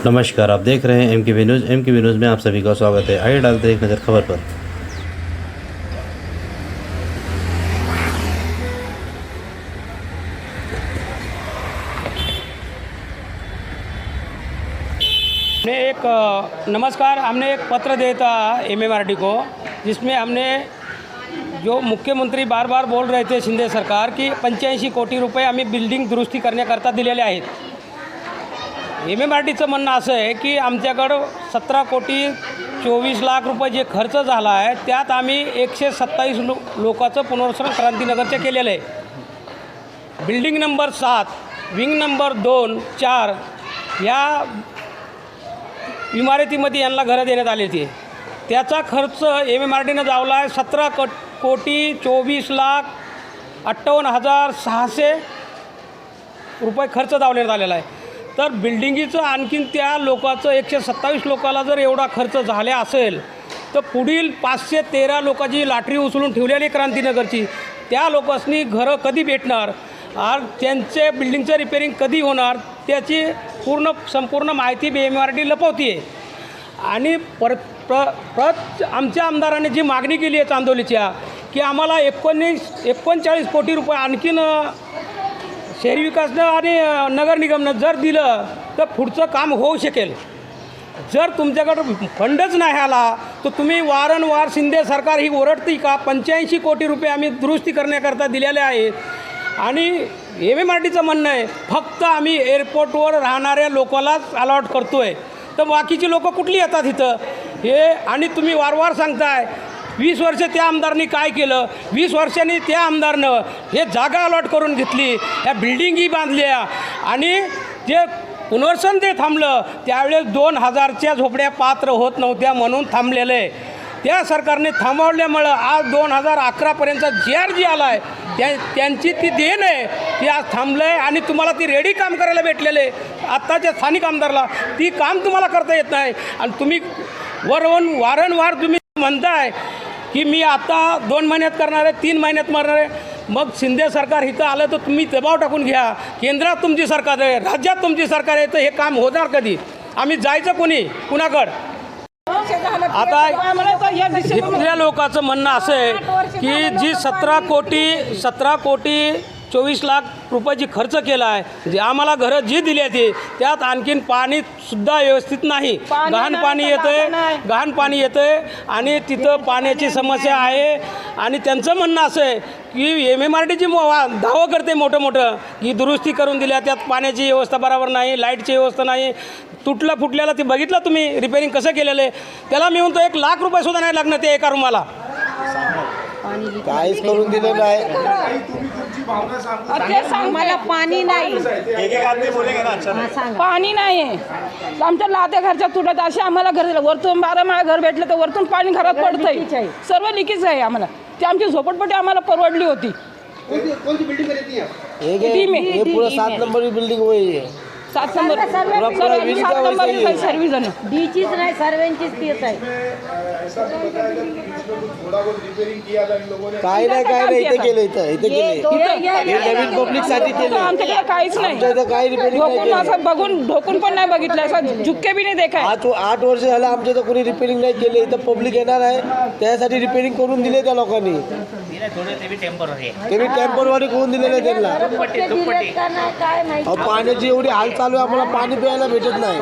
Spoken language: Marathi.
नमस्कार, आप देख रहे हैं MKV न्यूज़। MKV न्यूज़ में आप सभी का स्वागत है। आइए डालते हैं एक नज़र खबर पर। नमस्कार, हमने एक पत्र दिया था MMRD को, जिसमें हमने जो मुख्यमंत्री बार बार बोल रहे थे शिंदे सरकार की 85 कोटी रुपये आम्ही बिल्डिंग दुरुस्ती करण्याकरता दिलेले आहेत। MMRDचं म्हणणं असं आहे की आमच्याकडं 17 कोटी 24 लाख रुपये जे खर्च झाला आहे त्यात आम्ही 127 लोकांचं पुनर्वसन क्रांतीनगरचे केलेलं आहे। बिल्डिंग नंबर 7 विंग नंबर 2, 4 या इमारतीमध्ये यांना घरं देण्यात आली होती। त्याचा खर्च MMRDनं लावला आहे 17 कोटी 24 लाख 58,600 रुपये खर्च लावण्यात आलेला आहे। तर बिल्डिंगीचं आणखीन त्या लोकांचं 127 लोकांना जर एवढा खर्च झाला असेल तर पुढील 513 लोकांची लॉटरी उचलून ठेवलेली क्रांतीनगरची, त्या लोकांनी घरं कधी भेटणार आणि त्यांचे बिल्डिंगचं रिपेअरिंग कधी होणार त्याची संपूर्ण माहिती MMRD लपवती आहे। आणि आमच्या आमदारांनी जी मागणी केली आहे चांदोलीच्या की आम्हाला 39 कोटी रुपये आणखीन शहरी विकासनं आणि नगर निगमनं जर दिलं तर पुढचं काम होऊ शकेल। जर तुमच्याकडं फंडच नाही आला तर तुम्ही वारंवार शिंदे सरकार ही ओरडती का 85 कोटी रुपये आम्ही दुरुस्ती करण्याकरता दिलेले आहेत आणि MMRDचं म्हणणं आहे फक्त आम्ही एअरपोर्टवर राहणाऱ्या लोकांनाच अलॉट करतो आहे, तर बाकीची लोकं कुठली येतात इथं हे। आणि तुम्ही वारंवार सांगताय 20 वर्ष त्या आमदारांनी काय केलं, 20 वर्षांनी त्या आमदारनं हे जागा अलॉट करून घेतली, ह्या बिल्डिंगी बांधल्या आणि जे पुनर्वसन ते थांबलं त्यावेळेस 2000च्या झोपड्या पात्र होत नव्हत्या म्हणून थांबलेलं आहे। त्या सरकारने थांबवल्यामुळं आज 2011पर्यंतचा JR जी आला आहे त्यांची ती देण आहे ती आज थांबलं आहे आणि तुम्हाला ती रेडी काम करायला भेटलेलं आहे। आत्ताच्या स्थानिक आमदारला ती काम तुम्हाला करता येत नाही आणि तुम्ही वारंवार तुम्ही म्हणताय की मी आता 2 महिन्यात करणार आहे, 3 महिन्यात मारणार आहे। मग शिंदे सरकार इथं आलं तर तुम्ही दबाव टाकून घ्या, केंद्रात तुमची सरकार आहे, राज्यात तुमची सरकार आहे, तर हे काम होणार कधी? आम्ही जायचं कुणाकडं? आता इथल्या लोकांचं म्हणणं असं आहे की जी 17 कोटी 24 लाख रुपयाची खर्च केला आहे, जे आम्हाला घरं जी दिली आहे त्यात आणखीन पाणीसुद्धा व्यवस्थित नाही, घाण पाणी येतं आहे आणि तिथं पाण्याची समस्या आहे। आणि त्यांचं म्हणणं असं आहे की MMRDची दावा करते मोठं की दुरुस्ती करून दिल्या, त्यात पाण्याची व्यवस्था बरोबर नाही, लाईटची व्यवस्था नाही, तुटलं फुटलेलं ते बघितलं तुम्ही रिपेअरिंग कसं केलेलं आहे, त्याला मी म्हणतो 1 लाख रुपयेसुद्धा नाही लागणार त्या एका रूमाला, काहीच करून दिलेलं आहे। मला पाणी नाही, पाणी नाही आहे, आमच्या लाद्या घरच्या तुटत असे आम्हाला घर वरतून 12 माळा घर भेटलं तर वरतून पाणी घरात पडतंय, सर्व लिकीच आहे आम्हाला। ती आमची झोपडपट्टी आम्हाला परवडली होती। कोणती बिल्डिंग हे पूरा 7 नंबर की बिल्डिंग वही है, 7 नंबर सर्व जण डीचीच नाही, सर्वांचीच तीच आहे। काय नाही इथे केलं, इथे नवीन पब्लिक साठी केलं, आमच्याकडे काहीच नाही, काय रिपेअरिंग नाही असं बघून ढोकून पण नाही बघितलं, असं झुक्के बी नाही देखाय। 8 वर्ष झालं आमच्या तर कोणी रिपेअरिंग नाही केले, इथं पब्लिक येणार आहे त्यासाठी रिपेअरिंग करून दिले त्या लोकांनी, ते बी टेम्परवारी करून दिलेले त्यांना। पाण्याची एवढी हाल चालू आहे, आम्हाला पाणी प्यायला भेटत नाही।